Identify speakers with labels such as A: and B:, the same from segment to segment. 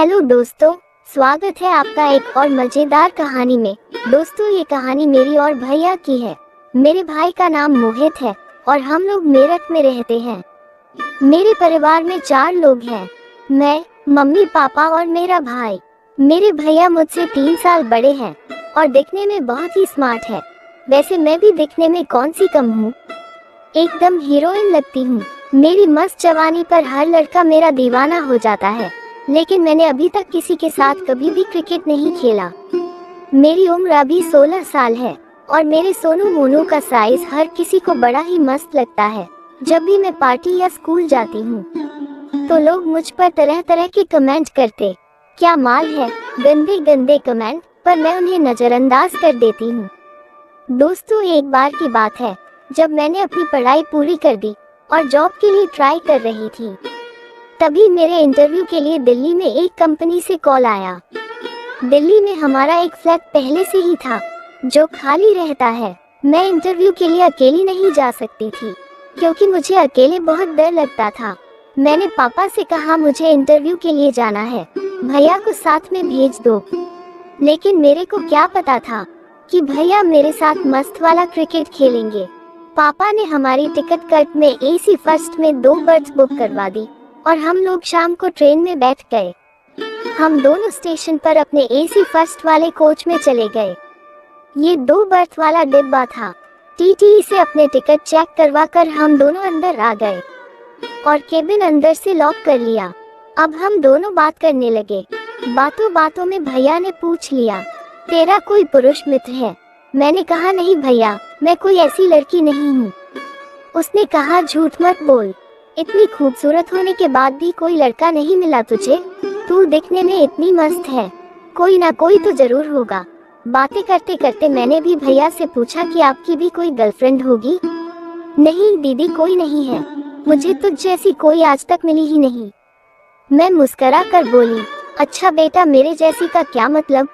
A: Hello दोस्तों, स्वागत है आपका एक और मजेदार कहानी में। दोस्तों, ये कहानी मेरी और भैया की है। मेरे भाई का नाम मोहित है और हम लोग मेरठ में रहते हैं। मेरे परिवार में 4 लोग हैं, मैं, मम्मी, पापा और मेरा भाई। मेरे भैया मुझसे 3 साल बड़े हैं और दिखने में बहुत ही स्मार्ट है। वैसे मैं भी दिखने में कौन सी कम हूँ, एकदम हीरोइन लगती हूँ। मेरी मस्त जवानी पर हर लड़का मेरा दीवाना हो जाता है, लेकिन मैंने अभी तक किसी के साथ कभी भी क्रिकेट नहीं खेला। मेरी उम्र अभी 16 साल है और मेरे सोनू मोनू का साइज हर किसी को बड़ा ही मस्त लगता है। जब भी मैं पार्टी या स्कूल जाती हूँ तो लोग मुझ पर तरह तरह के कमेंट करते, क्या माल है, गंदे गंदे कमेंट, पर मैं उन्हें नजरअंदाज कर देती हूँ। दोस्तों, एक बार की बात है जब मैंने अपनी पढ़ाई पूरी कर दी और जॉब के लिए ट्राई कर रही थी। तभी मेरे इंटरव्यू के लिए दिल्ली में एक कंपनी से कॉल आया। दिल्ली में हमारा एक फ्लैट पहले से ही था जो खाली रहता है। मैं इंटरव्यू के लिए अकेली नहीं जा सकती थी क्योंकि मुझे अकेले बहुत डर लगता था। मैंने पापा से कहा मुझे इंटरव्यू के लिए जाना है, भैया को साथ में भेज दो। लेकिन मेरे को क्या पता था कि भैया मेरे साथ मस्त वाला क्रिकेट खेलेंगे। पापा ने हमारी टिकट कट में एसी फर्स्ट में 2 बर्थ बुक करवा दी और हम लोग शाम को ट्रेन में बैठ गए। हम दोनों स्टेशन पर अपने एसी फर्स्ट वाले कोच में चले गए। ये 2 बर्थ वाला डिब्बा था। टीटी से अपने टिकट चेक करवा कर हम दोनों अंदर आ गए और केबिन अंदर से लॉक कर लिया। अब हम दोनों बात करने लगे। बातों बातों में भैया ने पूछ लिया, तेरा कोई पुरुष मित्र है? मैंने कहा, नहीं भैया, मैं कोई ऐसी लड़की नहीं हूँ। उसने कहा, झूठ मत बोल, इतनी खूबसूरत होने के बाद भी कोई लड़का नहीं मिला तुझे? तू दिखने में इतनी मस्त है, कोई ना कोई तो जरूर होगा। बातें करते करते मैंने भी भैया से पूछा कि आपकी भी कोई गर्लफ्रेंड होगी? नहीं दीदी, कोई नहीं है, मुझे तुझ जैसी कोई आज तक मिली ही नहीं। मैं मुस्कुरा कर बोली, अच्छा बेटा, मेरे जैसी का क्या मतलब?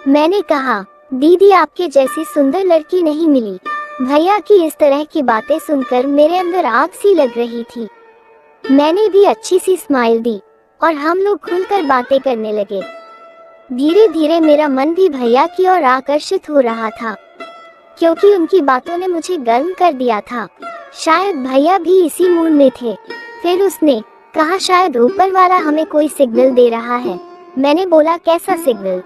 A: मैंने कहा, दीदी आपके जैसी सुंदर लड़की नहीं मिली। भैया की इस तरह की बातें सुनकर मेरे अंदर आग सी लग रही थी। मैंने भी अच्छी सी स्माइल दी और हम लोग खुलकर बातें करने लगे। धीरे धीरे मेरा मन भी भैया की ओर आकर्षित हो रहा था क्योंकि उनकी बातों ने मुझे गर्म कर दिया था। शायद भैया भी इसी मूड में थे। फिर उसने कहा, शायद ऊपर वाला हमें कोई सिग्नल दे रहा है। मैंने बोला, कैसा सिग्नल?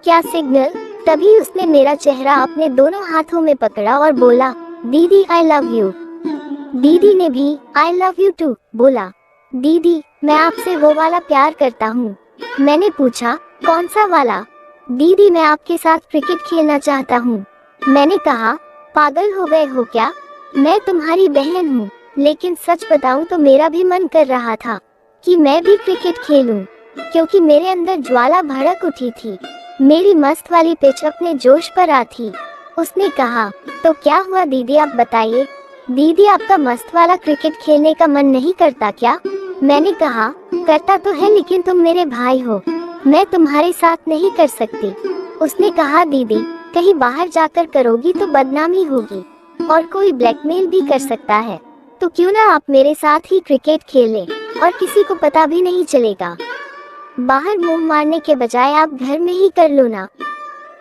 A: क्या सिग्नल? तभी उसने मेरा चेहरा अपने दोनों हाथों में पकड़ा और बोला, दीदी आई लव यू। दीदी ने भी आई लव यू टू बोला। दीदी, मैं आपसे वो वाला प्यार करता हूँ। मैंने पूछा, कौन सा वाला? दीदी, मैं आपके साथ क्रिकेट खेलना चाहता हूँ। मैंने कहा, पागल हो गए हो क्या? मैं तुम्हारी बहन हूँ। लेकिन सच बताऊँ तो मेरा भी मन कर रहा था कि मैं भी क्रिकेट खेलूं, क्योंकि मेरे अंदर ज्वाला भड़क उठी थी। मेरी मस्त वाली पिच अपने जोश पर आ थी। उसने कहा, तो क्या हुआ दीदी, आप बताइए। दीदी, आपका मस्त वाला क्रिकेट खेलने का मन नहीं करता क्या? मैंने कहा, करता तो है, लेकिन तुम मेरे भाई हो, मैं तुम्हारे साथ नहीं कर सकती। उसने कहा, दीदी, कहीं बाहर जाकर करोगी तो बदनामी होगी और कोई ब्लैकमेल भी कर सकता है, तो क्यों ना आप मेरे साथ ही क्रिकेट खेलें और किसी को पता भी नहीं चलेगा। बाहर मुंह मारने के बजाय आप घर में ही कर लो ना।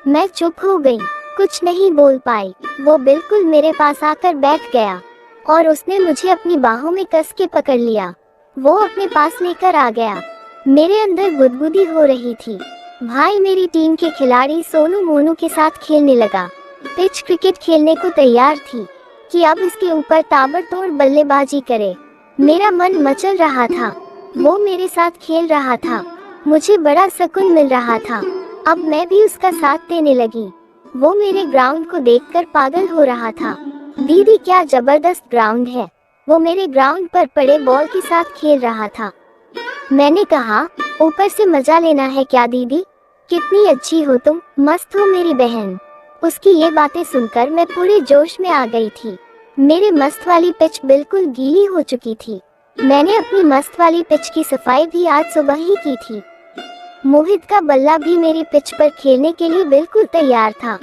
A: मैं चुप हो गई, कुछ नहीं बोल पाई। वो बिल्कुल मेरे पास आकर बैठ गया और उसने मुझे अपनी बाहों में कस के पकड़ लिया। वो अपने पास लेकर आ गया। मेरे अंदर गुदगुदी हो रही थी। भाई मेरी टीम के खिलाड़ी सोनू मोनू के साथ खेलने लगा। पिच क्रिकेट खेलने को तैयार थी कि अब इसके ऊपर ताबड़तोड़ बल्लेबाजी करे। मेरा मन मचल रहा था। वो मेरे साथ खेल रहा था, मुझे बड़ा सुकून मिल रहा था। अब मैं भी उसका साथ देने लगी। वो मेरे ग्राउंड को देखकर पागल हो रहा था। दीदी, क्या जबरदस्त ग्राउंड है। वो मेरे ग्राउंड पर पड़े बॉल के साथ खेल रहा था। मैंने कहा, ऊपर से मजा लेना है क्या दीदी? कितनी अच्छी हो तुम, मस्त हो मेरी बहन। उसकी ये बातें सुनकर मैं पूरे जोश में आ गई थी। मेरे मस्त वाली पिच बिल्कुल गीली हो चुकी थी। मैंने अपनी मस्त वाली पिच की सफाई भी आज सुबह ही की थी। मोहित का बल्ला भी मेरी पिच पर खेलने के लिए बिल्कुल तैयार था।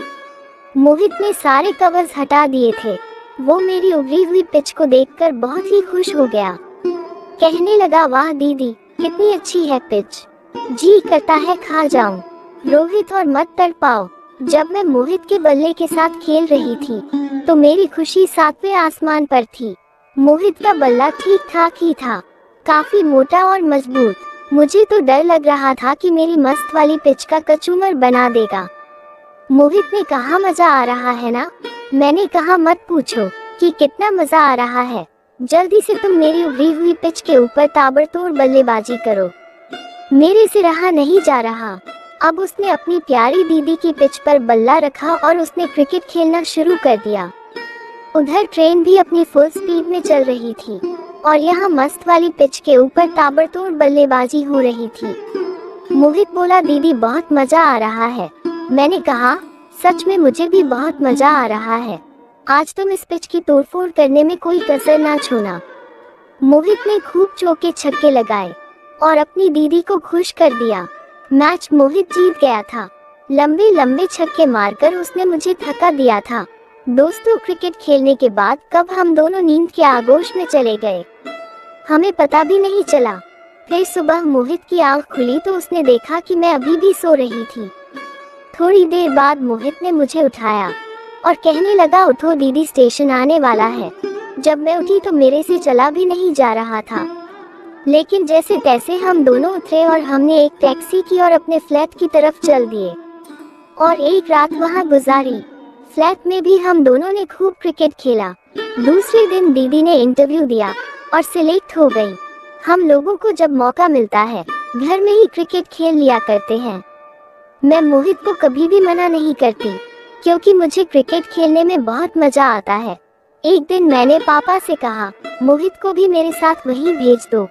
A: मोहित ने सारे कवर्स हटा दिए थे। वो मेरी उभरी हुई पिच को देखकर बहुत ही खुश हो गया। कहने लगा, वाह दीदी, कितनी अच्छी है पिच। जी करता है खा जाऊं। रोहित और मत तड़पाओ। जब मैं मोहित के बल्ले के साथ खेल रही थी तो मेरी खुशी सातवें आसमान पर थी। मोहित का बल्ला ठीक ठाक ही था, काफी मोटा और मजबूत। मुझे तो डर लग रहा था कि मेरी मस्त वाली पिच का कचूमर बना देगा। मोहित ने कहा मजा आ रहा है ना? मैंने कहा मत पूछो कि कितना मजा आ रहा है। जल्दी से तुम मेरी उभरी हुई पिच के ऊपर ताबड़तोड़ बल्लेबाजी करो। मेरे से रहा नहीं जा रहा। अब उसने अपनी प्यारी दीदी की पिच पर बल्ला रखा और उसने क्रिकेट खेलना शुरू कर दिया। उधर ट्रेन भी अपनी फुल स्पीड में चल रही थी और यहाँ मस्त वाली पिच के ऊपर ताबड़तोड़ बल्लेबाजी हो रही थी। मोहित बोला दीदी बहुत मजा आ रहा है। मैंने कहा सच में मुझे भी बहुत मजा आ रहा है। आज तुम इस पिच की तोड़फोड़ करने में कोई कसर ना छोड़ना। मोहित ने खूब चौके छक्के लगाए और अपनी दीदी को खुश कर दिया। मैच मोहित जीत गया था। लंबे लंबे छक्के मारकर उसने मुझे थका दिया था। दोस्तों क्रिकेट खेलने के बाद कब हम दोनों नींद के आगोश में चले गए, हमें पता भी नहीं चला। फिर सुबह मोहित की आंख खुली तो उसने देखा कि मैं अभी भी सो रही थी। थोड़ी देर बाद मोहित ने मुझे उठाया और कहने लगा उठो दीदी स्टेशन आने वाला है। जब मैं उठी तो मेरे से चला भी नहीं जा रहा था, लेकिन जैसे तैसे हम दोनों उतरे और हमने एक टैक्सी की और अपने फ्लैट की तरफ चल दिए और एक रात वहां गुजारी। फ्लैट में भी हम दोनों ने खूब क्रिकेट खेला। दूसरे दिन दीदी ने इंटरव्यू दिया और सिलेक्ट हो गई। हम लोगों को जब मौका मिलता है घर में ही क्रिकेट खेल लिया करते हैं। मैं मोहित को कभी भी मना नहीं करती क्योंकि मुझे क्रिकेट खेलने में बहुत मजा आता है। एक दिन मैंने पापा से कहा मोहित को भी मेरे साथ वहीं भेज दो।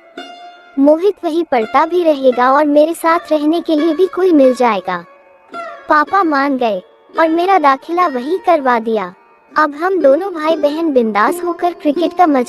A: मोहित वहीं पढ़ता भी रहेगा और मेरे साथ रहने के लिए भी कोई मिल जाएगा। पापा मान गए और मेरा दाखिला वहीं करवा दिया। अब हम दोनों भाई बहन बिंदास होकर क्रिकेट का मजा